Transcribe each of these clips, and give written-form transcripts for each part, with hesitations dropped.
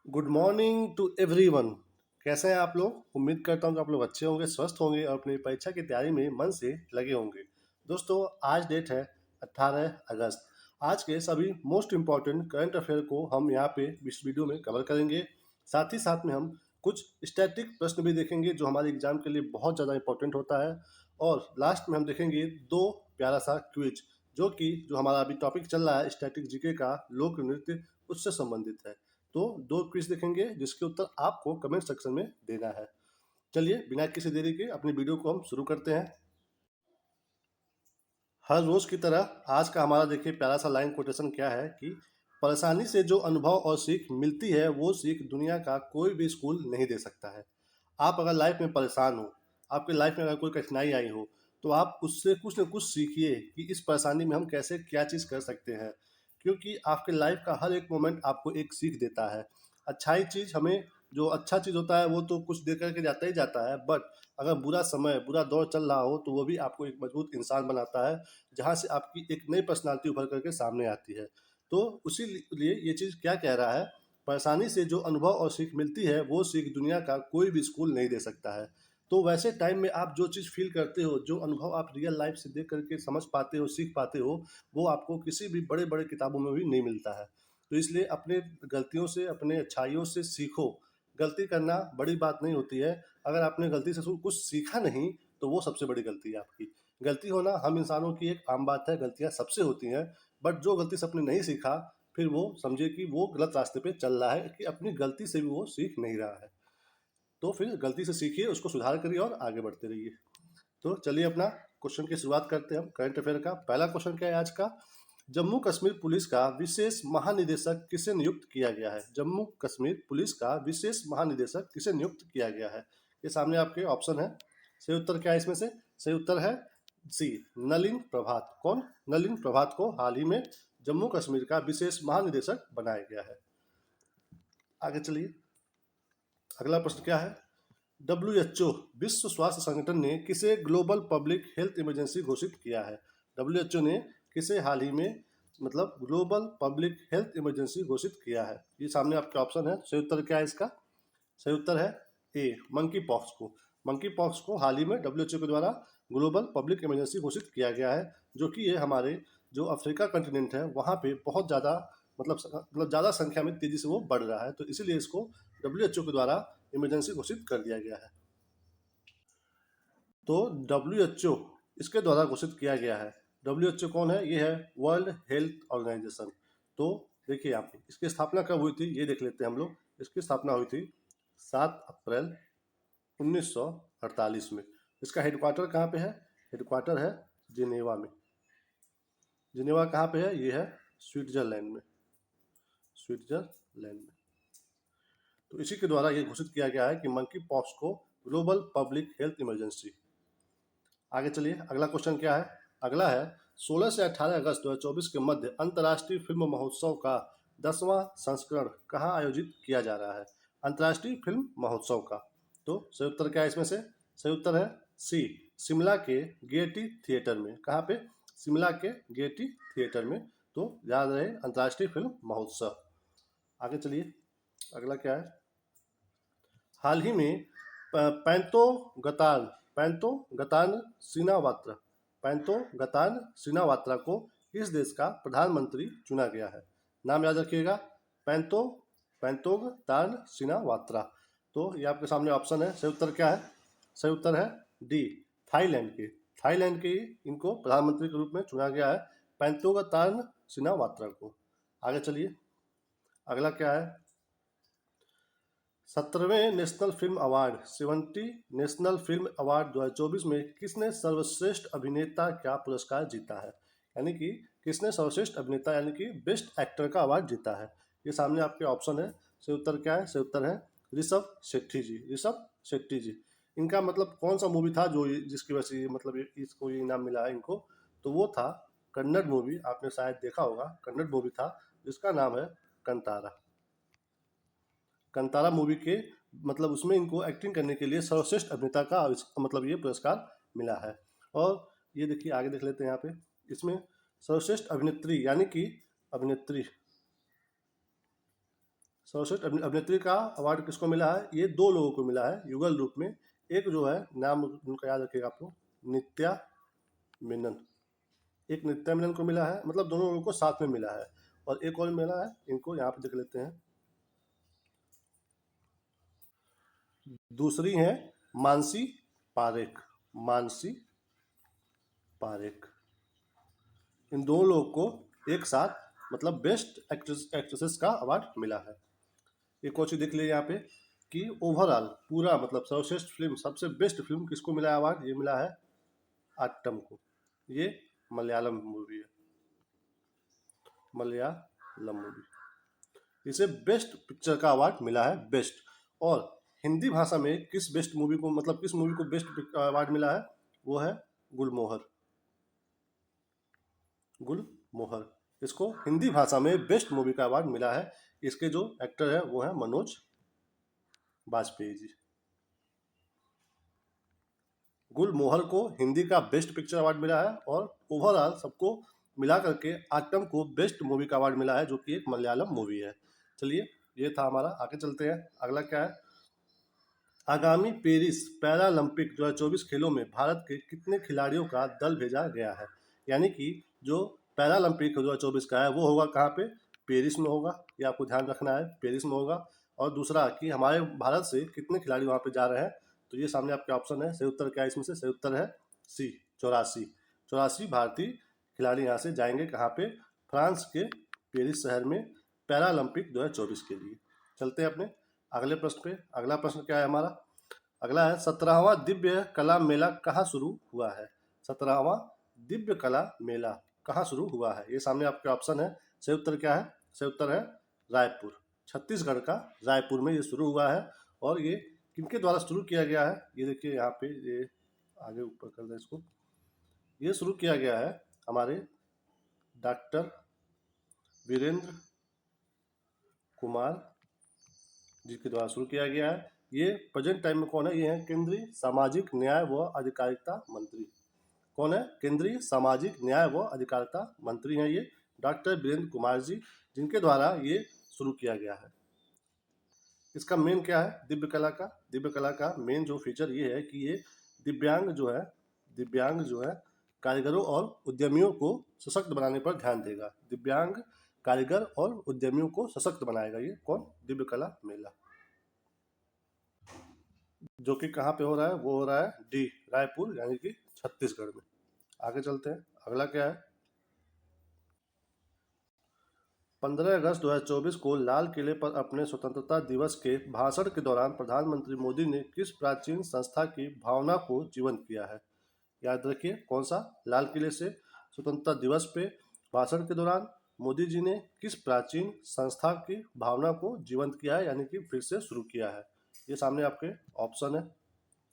Good morning to everyone. कैसे हैं आप लोग? उम्मीद करता हूँ कि आप लोग अच्छे होंगे, स्वस्थ होंगे और अपनी परीक्षा की तैयारी में मन से लगे होंगे। दोस्तों, आज डेट है 18 अगस्त। आज के सभी मोस्ट इम्पॉर्टेंट करंट अफेयर को हम यहाँ पे इस वीडियो में कवर करेंगे। साथ ही साथ में हम कुछ स्टैटिक प्रश्न भी देखेंगे जो हमारे एग्जाम के लिए बहुत ज़्यादा इंपॉर्टेंट होता है। और लास्ट में हम देखेंगे दो प्यारा सा क्विज जो हमारा अभी टॉपिक चल रहा है स्टैटिक जीके का, लोक नृत्य, उससे संबंधित है। तो दो क्विज देखेंगे जिसके उत्तर आपको कमेंट सेक्शन में देना है। चलिए बिना किसी देरी के अपनी वीडियो को हम शुरू करते हैं। हर रोज की तरह आज का हमारा देखिए प्यारा सा लाइन कोटेशन क्या है कि परेशानी से जो अनुभव और सीख मिलती है वो सीख दुनिया का कोई भी स्कूल नहीं दे सकता है। आप अगर लाइफ में परेशान हो, आपकी लाइफ में अगर कोई कठिनाई आई हो, तो आप उससे कुछ न कुछ सीखिए कि इस परेशानी में हम कैसे क्या चीज़ कर सकते हैं। क्योंकि आपके लाइफ का हर एक मोमेंट आपको एक सीख देता है। अच्छाई चीज़ हमें, जो अच्छा चीज़ होता है वो तो कुछ दे करके जाता ही जाता है, बट अगर बुरा समय, बुरा दौर चल रहा हो तो वो भी आपको एक मजबूत इंसान बनाता है, जहाँ से आपकी एक नई पर्सनालिटी उभर करके सामने आती है। तो उसी लिए ये चीज़ क्या कह रहा है, परेशानी से जो अनुभव और सीख मिलती है वो सीख दुनिया का कोई भी स्कूल नहीं दे सकता है। तो वैसे टाइम में आप जो चीज़ फील करते हो, जो अनुभव आप रियल लाइफ से देख करके समझ पाते हो, सीख पाते हो, वो आपको किसी भी बड़े बड़े किताबों में भी नहीं मिलता है। तो इसलिए अपने गलतियों से, अपने अच्छाइयों से सीखो। गलती करना बड़ी बात नहीं होती है। अगर आपने गलती से कुछ सीखा नहीं तो वो सबसे बड़ी गलती है आपकी। गलती होना हम इंसानों की एक आम बात है, गलतियाँ सबसे होती हैं। बट जो गलती से आपने नहीं सीखा, फिर वो समझिए कि वो गलत रास्ते पे चल रहा है, कि अपनी गलती से भी वो सीख नहीं रहा है। तो फिर गलती से सीखिए, उसको सुधार करिए और आगे बढ़ते रहिए। तो चलिए अपना क्वेश्चन की शुरुआत करते हैं हम करंट अफेयर का। पहला क्वेश्चन क्या है आज का? जम्मू कश्मीर पुलिस का विशेष महानिदेशक किसे नियुक्त किया गया है? जम्मू कश्मीर पुलिस का विशेष महानिदेशक किसे नियुक्त किया गया है? ये सामने आपके ऑप्शन है। सही उत्तर क्या है इसमें से? सही उत्तर है सी, नलिन प्रभात। कौन? नलिन प्रभात को हाल ही में जम्मू कश्मीर का विशेष महानिदेशक बनाया गया है। आगे चलिए, अगला प्रश्न क्या है? डब्ल्यूएचओ विश्व स्वास्थ्य संगठन ने किसे ग्लोबल पब्लिक हेल्थ इमरजेंसी घोषित किया है? डब्ल्यूएचओ ने किसे हाल ही में, मतलब ग्लोबल पब्लिक हेल्थ इमरजेंसी घोषित किया है? ये सामने आपके ऑप्शन है। सही उत्तर क्या है इसका? सही उत्तर है ए, मंकी पॉक्स को। मंकी पॉक्स को हाल ही में डब्ल्यूएचओ के द्वारा ग्लोबल पब्लिक इमरजेंसी घोषित किया गया है, जो कि ये हमारे जो अफ्रीका कंटिनेंट है वहाँ पे बहुत ज़्यादा, मतलब ज़्यादा संख्या में तेज़ी से वो बढ़ रहा है, तो इसीलिए इसको डब्ल्यूएचओ के द्वारा इमरजेंसी घोषित कर दिया गया है। तो डब्ल्यूएचओ इसके द्वारा घोषित किया गया है। डब्ल्यूएचओ कौन है? ये है वर्ल्ड हेल्थ ऑर्गेनाइजेशन। तो देखिए यहाँ पे इसकी स्थापना कब हुई थी ये देख लेते हैं हम लोग। इसकी स्थापना हुई थी 7 अप्रैल 1948 में। इसका हेडक्वार्टर कहाँ पे है? हेडक्वार्टर है जिनेवा में। जिनेवा कहाँ पे है? ये है स्विट्जरलैंड में। स्विट्जरलैंड में। तो इसी के द्वारा ये घोषित किया गया है कि मंकी पॉक्स को ग्लोबल पब्लिक हेल्थ इमरजेंसी। आगे चलिए, अगला क्वेश्चन क्या है? अगला है 16 से 18 अगस्त 2024 के मध्य अंतर्राष्ट्रीय फिल्म महोत्सव का 10वां संस्करण कहाँ आयोजित किया जा रहा है? अंतर्राष्ट्रीय फिल्म महोत्सव का। तो सही उत्तर क्या है इसमें से? सही उत्तर है सी, शिमला के गेयटी थिएटर में। कहाँ पे? शिमला के गेयटी थिएटर में। तो याद रहे, अंतर्राष्ट्रीय फिल्म महोत्सव। आगे चलिए, अगला क्या है? हाल ही में पैंतो गतान सिनावात्रा पैंतो गतान सिनावात्रा को किस देश का प्रधानमंत्री चुना गया है? नाम याद रखिएगा, पैंतो पैंतोगतान सिनावात्रा। तो ये आपके सामने ऑप्शन है। सही उत्तर क्या है? सही उत्तर है डी, थाईलैंड के इनको प्रधानमंत्री के रूप में चुना गया है, पैंतोगतान सिनावात्रा को। आगे चलिए, अगला क्या है? 17वें national film award 70 national film award 2024 में किसने सर्वश्रेष्ठ अभिनेता का पुरस्कार जीता है? यानी कि किसने सर्वश्रेष्ठ अभिनेता यानी कि बेस्ट एक्टर का अवार्ड जीता है? ये सामने आपके ऑप्शन है। सही उत्तर क्या है? सही उत्तर है ऋषभ शेट्टी जी। ऋषभ शेट्टी जी। इनका मतलब कौन सा मूवी था जो जिसकी वजह से मतलब इसको ये इनाम मिला है इनको? तो वो था कन्नड़ मूवी। आपने शायद देखा होगा, कन्नड़ मूवी था जिसका नाम है कंतारा। कंतारा मूवी के, मतलब उसमें इनको एक्टिंग करने के लिए सर्वश्रेष्ठ अभिनेता का मतलब ये पुरस्कार मिला है। और ये देखिए आगे देख लेते हैं यहाँ पे, इसमें सर्वश्रेष्ठ अभिनेत्री यानी कि अभिनेत्री सर्वश्रेष्ठ अभिनेत्री का अवार्ड किसको मिला है? ये 2 लोगों को मिला है युगल रूप में। एक जो है नाम उनका याद रखिएगा आप लोग, नित्या मेनन। एक नित्या मेनन को मिला है, मतलब दोनों लोगों को साथ में मिला है। और एक और मिला है, इनको यहाँ पे देख लेते हैं। दूसरी है मानसी पारेख। मानसी पारेख। इन दोनों लोगों को एक साथ मतलब बेस्ट एक्ट्रेसेस का अवार्ड मिला है। एक और चीज देख लीजिए यहाँ पे कि ओवरऑल पूरा मतलब सर्वश्रेष्ठ फिल्म, सबसे बेस्ट फिल्म किसको मिला है अवार्ड? ये मिला है आट्टम को। ये मलयालम मूवी है, मलयालम मूवी। इसे बेस्ट पिक्चर का अवार्ड मिला है, बेस्ट। और हिंदी भाषा में किस बेस्ट मूवी को मतलब किस मूवी को बेस्ट अवार्ड मिला है? वो है गुलमोहर। गुलमोहर, इसको हिंदी भाषा में बेस्ट मूवी का अवार्ड मिला है। इसके जो एक्टर है वो है मनोज बाजपेयी जी। गुलमोहर को हिंदी का बेस्ट पिक्चर अवार्ड मिला है और ओवरऑल सबको मिला करके आट्टम को बेस्ट मूवी का अवार्ड मिला है, जो कि एक मलयालम मूवी है। चलिए, ये था हमारा। आगे चलते हैं, अगला क्या है? आगामी पेरिस पैरालंपिक 2024 खेलों में भारत के कितने खिलाड़ियों का दल भेजा गया है? यानी कि जो पैरालंपिक 2024 का है वो होगा कहाँ पे? पेरिस में होगा। ये आपको ध्यान रखना है, पेरिस में होगा। और दूसरा कि हमारे भारत से कितने खिलाड़ी वहाँ पे जा रहे हैं, तो ये सामने आपके ऑप्शन है। सही उत्तर क्या है इसमें से? सही उत्तर है सी, 84। 84 भारतीय खिलाड़ी यहाँ से जाएंगे कहाँ पे? फ्रांस के पेरिस शहर में पैरालंपिक 2024 के लिए। चलते हैं अपने अगले प्रश्न पे। अगला प्रश्न क्या है हमारा? अगला है 17वां दिव्य कला मेला कहाँ शुरू हुआ है? 17वां दिव्य कला मेला कहाँ शुरू हुआ है? ये सामने आपके ऑप्शन है। सही उत्तर क्या है? सही उत्तर है रायपुर। छत्तीसगढ़ का रायपुर में ये शुरू हुआ है। और ये किनके द्वारा शुरू किया गया है? ये देखिए यहाँ पे, ये आगे ऊपर कर दें इसको। ये शुरू किया गया है हमारे डॉक्टर वीरेंद्र कुमार जी के द्वारा शुरू किया गया है। ये प्रेजेंट टाइम में कौन है? ये है केंद्रीय सामाजिक न्याय व अधिकारिता मंत्री। कौन है? केंद्रीय सामाजिक न्याय व अधिकारिता मंत्री हैं ये डॉक्टर वीरेंद्र कुमार जी, जिनके द्वारा ये शुरू किया गया है। इसका मेन क्या है दिव्य कला का? दिव्य कला का मेन जो फीचर ये है कि ये दिव्यांग जो है कारीगरों और उद्यमियों को सशक्त बनाने पर ध्यान देगा। दिव्यांग कारीगर और उद्यमियों को सशक्त बनाएगा ये कौन? दिव्य कला मेला, जो कि कहाँ पे हो रहा है? वो हो रहा है डी, रायपुर, यानी कि छत्तीसगढ़ में। आगे चलते हैं, अगला क्या है? 15 अगस्त 2024 को लाल किले पर अपने स्वतंत्रता दिवस के भाषण के दौरान प्रधानमंत्री मोदी ने किस प्राचीन संस्था की भावना को जीवंत किया है? याद रखिए, कौन सा? लाल किले से स्वतंत्रता दिवस पे भाषण के दौरान मोदी जी ने किस प्राचीन संस्था की भावना को जीवंत किया है, यानी कि फिर से शुरू किया है? ये सामने आपके ऑप्शन है।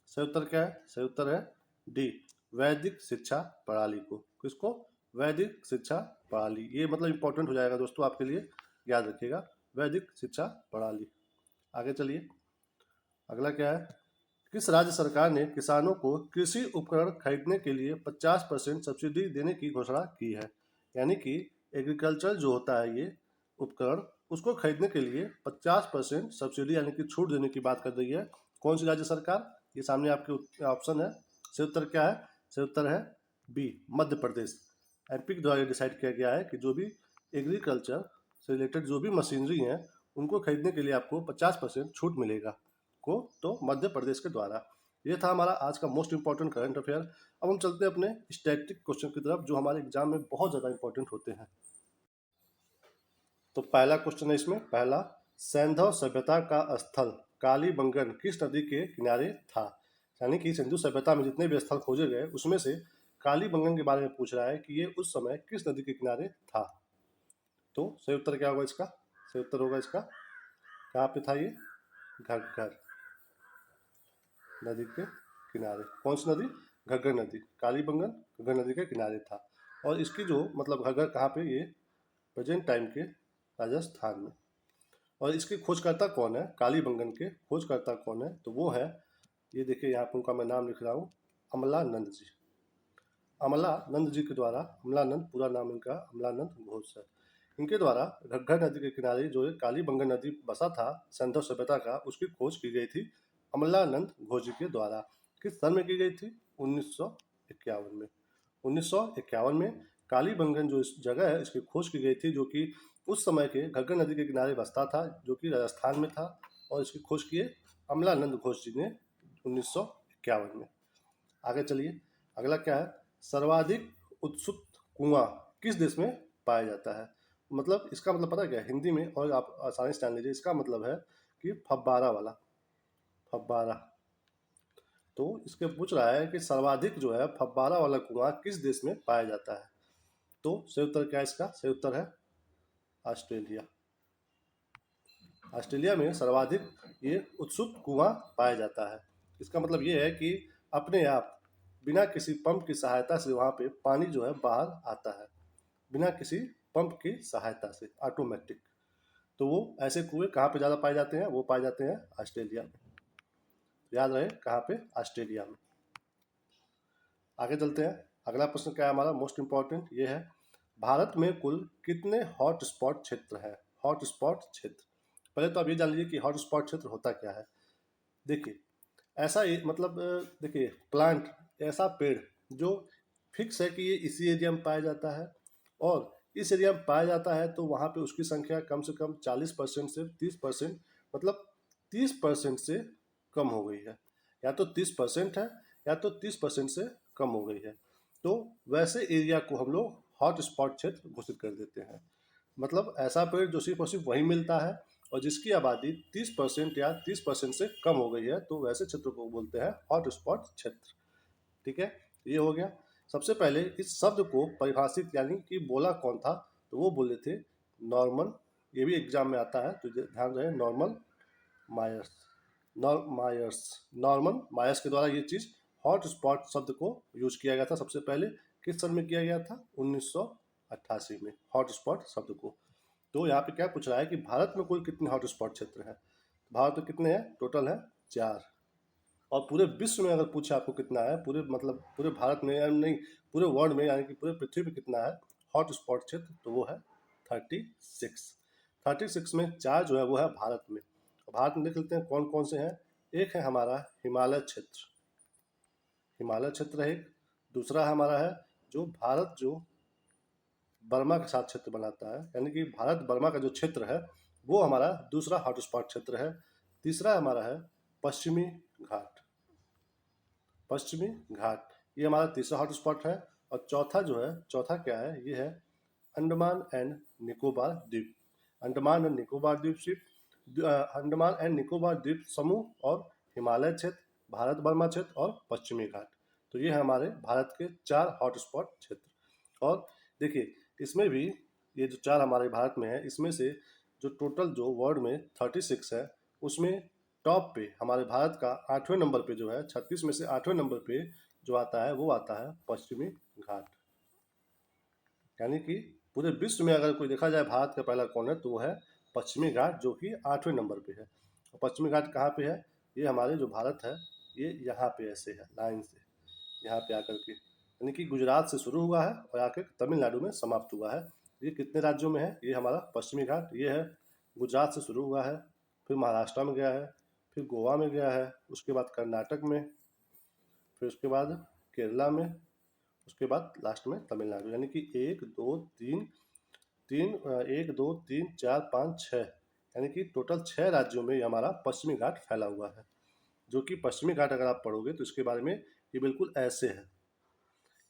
सही उत्तर क्या है? सही उत्तर है डी, वैदिक शिक्षा प्रणाली को। किसको? वैदिक शिक्षा प्रणाली। ये मतलब इंपॉर्टेंट हो जाएगा दोस्तों आपके लिए, याद रखिएगा, वैदिक शिक्षा प्रणाली। आगे चलिए, अगला क्या है? किस राज्य सरकार ने किसानों को कृषि उपकरण खरीदने के लिए 50% सब्सिडी देने की घोषणा की है? यानी कि एग्रीकल्चर जो होता है ये उपकरण, उसको खरीदने के लिए 50% सब्सिडी यानी कि छूट देने की बात कर रही है। कौन सी राज्य सरकार? ये सामने आपके ऑप्शन है। सही उत्तर क्या है? सही उत्तर है बी, मध्य प्रदेश। एमपी के द्वारा डिसाइड किया गया है कि जो भी एग्रीकल्चर से रिलेटेड जो भी मशीनरी हैं उनको खरीदने के लिए आपको 50% छूट मिलेगा को, तो मध्य प्रदेश के द्वारा। ये था हमारा आज का मोस्ट इंपॉर्टेंट करंट अफेयर। अब हम चलते हैं अपने स्टैटिक क्वेश्चन की तरफ, जो हमारे एग्जाम में बहुत ज़्यादा इंपॉर्टेंट होते हैं। तो पहला क्वेश्चन है इसमें, पहला, सैंधव सभ्यता का स्थल कालीबंगन किस नदी के किनारे था? यानी कि सिंधु सभ्यता में जितने भी स्थल खोजे गए उसमें से कालीबंगन के बारे में पूछ रहा है कि ये उस समय किस नदी के किनारे था। तो सही उत्तर क्या होगा इसका? सही उत्तर होगा इसका, कहाँ पे था ये? घग्गर नदी के किनारे। कौन सी नदी? घग्गर नदी। कालीबंगन घग्गर नदी के किनारे था। और इसकी जो मतलब घग्गर कहाँ पे? ये प्रेजेंट टाइम के राजस्थान में। और इसके खोजकर्ता कौन है? कालीबंगन के खोजकर्ता कौन है? तो वो है, ये देखिए यहाँ पर उनका मैं नाम लिख रहा हूँ, अमलानंद जी। अमलानंद जी के द्वारा, अमलानंद पूरा नाम इनका अमलानंद घोष है। इनके द्वारा घग्गर नदी के किनारे जो एक कालीबंगन नदी बसा था सिंधु सभ्यता का, उसकी खोज की गई थी अमलानंद घोष जी के द्वारा। किस सन में की गई थी? 1951 में। 1951 में कालीबंगन जो इस जगह है इसकी खोज की गई थी, जो कि उस समय के घग्गर नदी के किनारे बसता था, जो कि राजस्थान में था, और इसकी खोज की अमलानंद घोष जी ने 1951 में। आगे चलिए, अगला क्या है? सर्वाधिक उत्सुक कुआं किस देश में पाया जाता है? मतलब इसका मतलब पता है क्या है? हिंदी में, और आप आसानी से जान लीजिए, इसका मतलब है कि फब्बारा वाला, फब्बारा। तो इसके पूछ रहा है कि सर्वाधिक जो है फब्बारा वाला कुआं किस देश में पाया जाता है? तो सही उत्तर क्या है इसका? सही उत्तर है ऑस्ट्रेलिया। ऑस्ट्रेलिया में सर्वाधिक ये उत्सुक कुआं पाया जाता है। इसका मतलब ये है कि अपने आप बिना किसी पंप की सहायता से वहाँ पे पानी जो है बाहर आता है, बिना किसी पंप की सहायता से, ऑटोमेटिक। तो वो ऐसे कुएं कहाँ पे ज़्यादा पाए जाते हैं? वो पाए जाते हैं ऑस्ट्रेलिया में। याद रहे कहाँ पे? ऑस्ट्रेलिया में। आगे चलते हैं, अगला प्रश्न क्या है हमारा? मोस्ट इम्पॉर्टेंट ये है, भारत में कुल कितने हॉट स्पॉट क्षेत्र है? हॉट स्पॉट क्षेत्र, पहले तो आप ये जान लीजिए कि हॉट स्पॉट क्षेत्र होता क्या है। देखिए, ऐसा मतलब देखिए, प्लांट, ऐसा पेड़ जो फिक्स है कि ये इसी एरिया में पाया जाता है, और इस एरिया में पाया जाता है तो वहाँ पे उसकी संख्या कम से कम 40% से 30%, मतलब 30% से कम हो गई है। या तो 30% है, या तो 30% से कम हो गई है। तो वैसे एरिया को हम लोग हॉट स्पॉट क्षेत्र घोषित कर देते हैं। मतलब ऐसा पेड़ जो सिर्फ और सिर्फ वहीं मिलता है, और जिसकी आबादी 30% या 30% से कम हो गई है, तो वैसे क्षेत्र को बोलते हैं हॉट स्पॉट क्षेत्र। ठीक है, ये हो गया। सबसे पहले इस शब्द को परिभाषित यानी कि बोला कौन था? तो वो बोले थे नॉर्मन, ये भी एग्जाम में आता है तो ध्यान रहे, नॉर्मन मायर्स। नॉर्मन मायर्स के द्वारा ये चीज़ हॉट स्पॉट शब्द को यूज किया गया था सबसे पहले। किस सन में किया गया था? 1988 में, हॉट स्पॉट शब्द को। तो यहाँ पे क्या पूछ रहा है कि भारत में कुल कितने हॉट स्पॉट क्षेत्र हैं? भारत में कितने हैं? टोटल है 4। और पूरे विश्व में अगर पूछे आपको कितना है, पूरे मतलब पूरे भारत में, यानी नहीं, पूरे वर्ल्ड में, यानी कि पूरे पृथ्वी पे कितना है हॉट स्पॉट क्षेत्र, तो वो है 36। 36 में 4 जो है वो है भारत में। भारत में देख लेते हैं कौन कौन से हैं। एक है हमारा हिमालय क्षेत्र, हिमालय क्षेत्र है एक। दूसरा हमारा है जो भारत जो बर्मा के साथ क्षेत्र बनाता है, यानी कि भारत बर्मा का जो क्षेत्र है वो हमारा दूसरा हॉटस्पॉट क्षेत्र है। तीसरा हमारा है पश्चिमी घाट, पश्चिमी घाट, ये हमारा तीसरा हॉटस्पॉट है। और चौथा जो है, चौथा क्या है? ये है अंडमान एंड निकोबार द्वीप, अंडमान एंड निकोबार द्वीप अंडमान एंड निकोबार द्वीप समूह, और हिमालय क्षेत्र, भारत बर्मा क्षेत्र और पश्चिमी घाट। तो ये है हमारे भारत के 4 हॉटस्पॉट क्षेत्र। और देखिए, इसमें भी ये जो 4 हमारे भारत में है, इसमें से जो टोटल जो वर्ल्ड में 36 है, उसमें टॉप पे हमारे भारत का 8वें नंबर पे जो है, 36 में से 8वें नंबर पे जो आता है वो आता है पश्चिमी घाट। यानी कि पूरे विश्व में अगर कोई देखा जाए भारत का पहला कौन है, तो वो है पश्चिमी घाट, जो कि 8वें नंबर पे है। और पश्चिमी घाट कहाँ पे है? ये हमारे जो भारत है, ये यहाँ पे ऐसे है लाइन से, यहाँ पे आकर के, यानी कि गुजरात से शुरू हुआ है और आकर तमिलनाडु में समाप्त हुआ है। ये कितने राज्यों में है? ये हमारा पश्चिमी घाट ये है, गुजरात से शुरू हुआ है, फिर महाराष्ट्र में गया है, फिर गोवा में गया है, उसके बाद कर्नाटक में, फिर उसके बाद केरला में, उसके बाद लास्ट में तमिलनाडु। यानी कि 1 2 3 3 1 2 3 4 5 6, यानी कि टोटल 6 राज्यों में ये हमारा पश्चिमी घाट फैला हुआ है। जो कि पश्चिमी घाट अगर आप पढ़ोगे तो इसके बारे में ये बिल्कुल ऐसे है,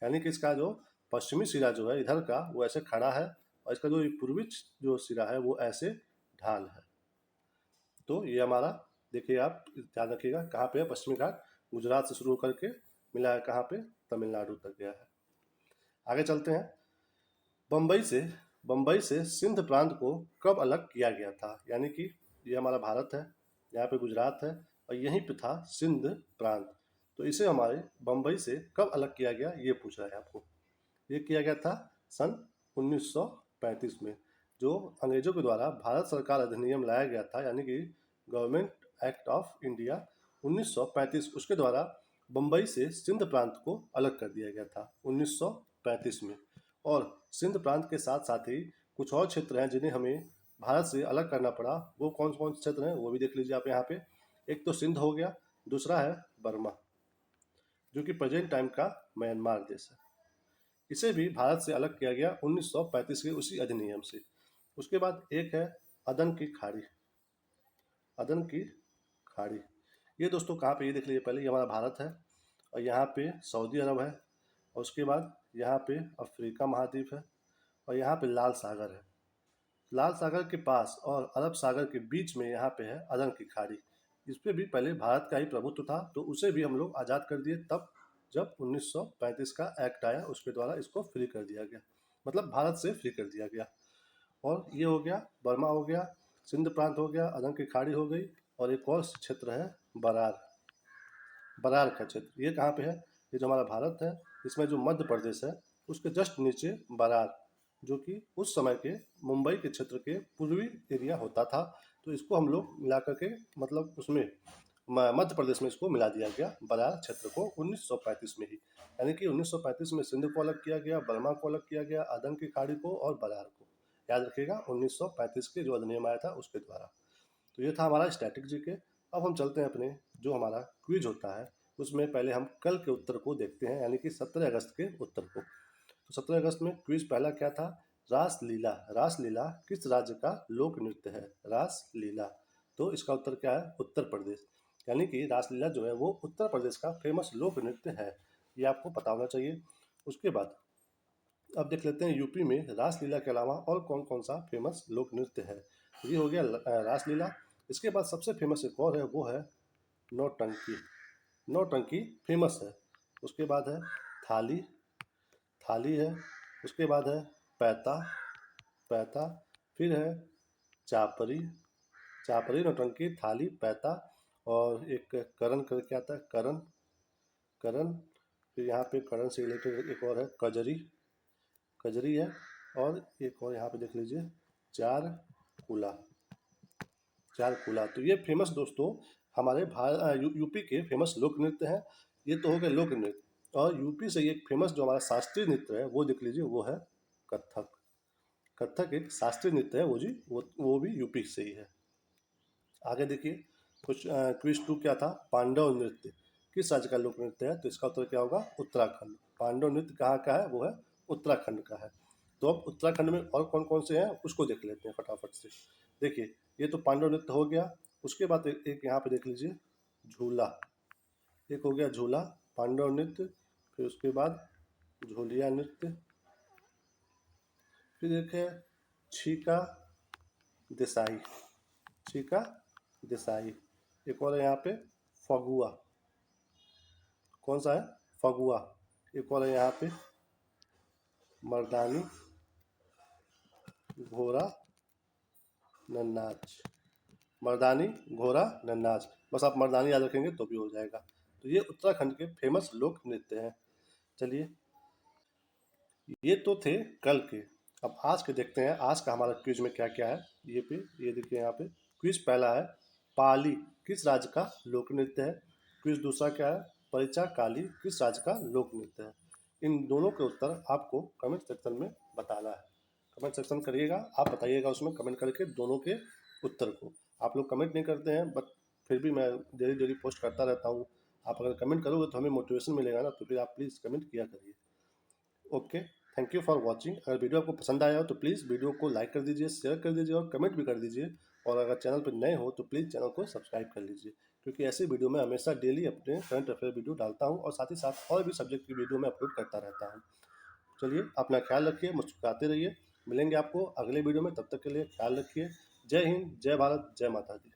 यानी कि इसका जो पश्चिमी सिरा जो है इधर का वो ऐसे खड़ा है, और इसका जो पूर्वी जो सिरा है वो ऐसे ढाल है। तो ये हमारा, देखिए आप ध्यान रखिएगा कहाँ पे है पश्चिमी घाट, गुजरात से शुरू करके मिला है कहाँ पे? तमिलनाडु तक गया है। आगे चलते हैं, बम्बई से, बम्बई से सिंध प्रांत को कब अलग किया गया था? यानी कि ये हमारा भारत है, यहाँ पे गुजरात है, और यहीं पे था सिंध प्रांत। तो इसे हमारे बम्बई से कब अलग किया गया, ये पूछ रहा है आपको। ये किया गया था सन 1935 में, जो अंग्रेजों के द्वारा भारत सरकार अधिनियम लाया गया था, यानी कि गवर्नमेंट एक्ट ऑफ इंडिया 1935, उसके द्वारा बम्बई से सिंध प्रांत को अलग कर दिया गया था 1935 में। और सिंध प्रांत के साथ साथ ही कुछ और क्षेत्र हैं जिन्हें हमें भारत से अलग करना पड़ा, वो कौन कौन से क्षेत्र हैं वो भी देख लीजिए आप यहाँ पे। एक तो सिंध हो गया, दूसरा है बर्मा, जो कि प्रेजेंट टाइम का म्यांमार देश है। इसे भी भारत से अलग किया गया 1935 के उसी अधिनियम से। उसके बाद एक है अदन की खाड़ी। अदन की खाड़ी, ये दोस्तों कहाँ पे, ये देख लीजिए पहले, ये हमारा भारत है और यहाँ पे सऊदी अरब है, और उसके बाद यहाँ पे अफ्रीका महाद्वीप है, और यहाँ पे लाल सागर है। लाल सागर के पास और अरब सागर के बीच में यहाँ पे है अदन की खाड़ी। इस पे भी पहले भारत का ही प्रभुत्व था, तो उसे भी हम लोग आज़ाद कर दिए तब, जब 1935 का एक्ट आया, उसके द्वारा इसको फ्री कर दिया गया, मतलब भारत से फ्री कर दिया गया। और ये हो गया, बर्मा हो गया, सिंध प्रांत हो गया, अदन की खाड़ी हो गई, और एक और क्षेत्र है बरार। बरार का क्षेत्र ये कहाँ पे है, ये जो हमारा भारत है, इसमें जो मध्य प्रदेश है उसके जस्ट नीचे बरार, जो कि उस समय के मुंबई के क्षेत्र के पूर्वी एरिया होता था, तो इसको हम लोग मिला करके, मतलब उसमें मध्य प्रदेश में इसको मिला दिया गया बरार क्षेत्र को 1935 में ही। यानी कि 1935 में सिंध को अलग किया गया, बर्मा को अलग किया गया, अदन की खाड़ी को और बरार को। याद रखिएगा 1935 के जो अधिनियम आया था उसके द्वारा। तो ये था हमारा स्टैटिक जीके। अब हम चलते हैं अपने जो हमारा क्विज होता है उसमें, पहले हम कल के उत्तर को देखते हैं, यानी कि 17 अगस्त के उत्तर को। तो 17 अगस्त में क्विज पहला क्या था, रासलीला। रासलीला किस राज्य का लोक नृत्य है, रासलीला। तो इसका उत्तर क्या है, उत्तर प्रदेश। यानी कि रासलीला जो है वो उत्तर प्रदेश का फेमस लोक नृत्य है, ये आपको पता होना चाहिए। उसके बाद अब देख लेते हैं यूपी में रासलीला के अलावा और कौन कौन सा फेमस लोक नृत्य है। ये हो गया रासलीला। इसके बाद सबसे फेमस एक और है, वो है नौटंकी। नौटंकी फेमस है। उसके बाद है थाली, थाली है। उसके बाद है पैता, पैता। फिर है चापरी, चापरी, नौटंकी, थाली, पैता, और एक करण करके आता है, करण, करण। फिर यहाँ पे करण से रिलेटेड एक और है कजरी, कजरी है। और एक और यहाँ पे देख लीजिए चार कुला, चार कुला। तो ये फेमस दोस्तों हमारे यूपी के फेमस लोक नृत्य हैं। ये तो हो गए लोक नृत्य, और यूपी से एक फेमस जो हमारा शास्त्रीय नृत्य है वो देख लीजिए, वो है कथक। कथक एक शास्त्रीय नृत्य है, वो जी वो भी यूपी से ही है। आगे देखिए कुछ क्विज 2 क्या था, पांडव नृत्य किस राज्य का लोक नृत्य है, तो इसका उत्तर क्या होगा, उत्तराखंड। पांडव नृत्य कहाँ का है, वो है उत्तराखंड का है। तो अब उत्तराखंड में और कौन कौन से हैं उसको देख लेते हैं फटाफट से। देखिए ये तो पांडव नृत्य हो गया। उसके बाद एक यहाँ पे देख लीजिए झूला, एक हो गया झूला, पांडव नृत्य। फिर उसके बाद झूलिया नृत्य। फिर एक है छीका देसाई, छीका देसाई। एक और है यहाँ पे फगुआ, कौन सा है, फगुआ। एक और है यहाँ पे मर्दानी घोड़ा नन्नाच, मर्दानी घोड़ा नन्नाच। बस आप मर्दानी याद रखेंगे तो भी हो जाएगा। तो ये उत्तराखंड के फेमस लोक नृत्य हैं। चलिए ये तो थे कल के। अब आज के देखते हैं, आज का हमारा क्विज में क्या क्या है। ये देखिए यहाँ पे क्विज पहला है, पाली किस राज्य का लोक नृत्य है। क्विज दूसरा क्या है, परिचा काली किस राज्य का लोक नृत्य है। इन दोनों के उत्तर आपको कमेंट सेक्शन में बताना है। कमेंट सेक्शन करिएगा, आप बताइएगा उसमें कमेंट करके दोनों के उत्तर को। आप लोग कमेंट नहीं करते हैं, बट फिर भी मैं डेली डेली पोस्ट करता रहता हूँ। आप अगर कमेंट करोगे तो हमें मोटिवेशन मिलेगा ना, तो फिर आप प्लीज़ कमेंट किया करिए। Okay, thank you for watching. अगर वीडियो आपको पसंद आया हो तो प्लीज़ वीडियो को लाइक कर दीजिए, शेयर कर दीजिए और कमेंट भी कर दीजिए। और अगर चैनल पर नए हो तो प्लीज़ चैनल को सब्सक्राइब कर लीजिए, क्योंकि ऐसी वीडियो में हमेशा डेली अपने करंट अफेयर वीडियो डालता हूँ, और साथ ही साथ और भी सब्जेक्ट की वीडियो मैं अपलोड करता रहता हूँ। चलिए अपना ख्याल रखिए, मुस्कुराते रहिए। मिलेंगे आपको अगले वीडियो में, तब तक के लिए ख्याल रखिए। जय हिंद, जय भारत, जय माता दी।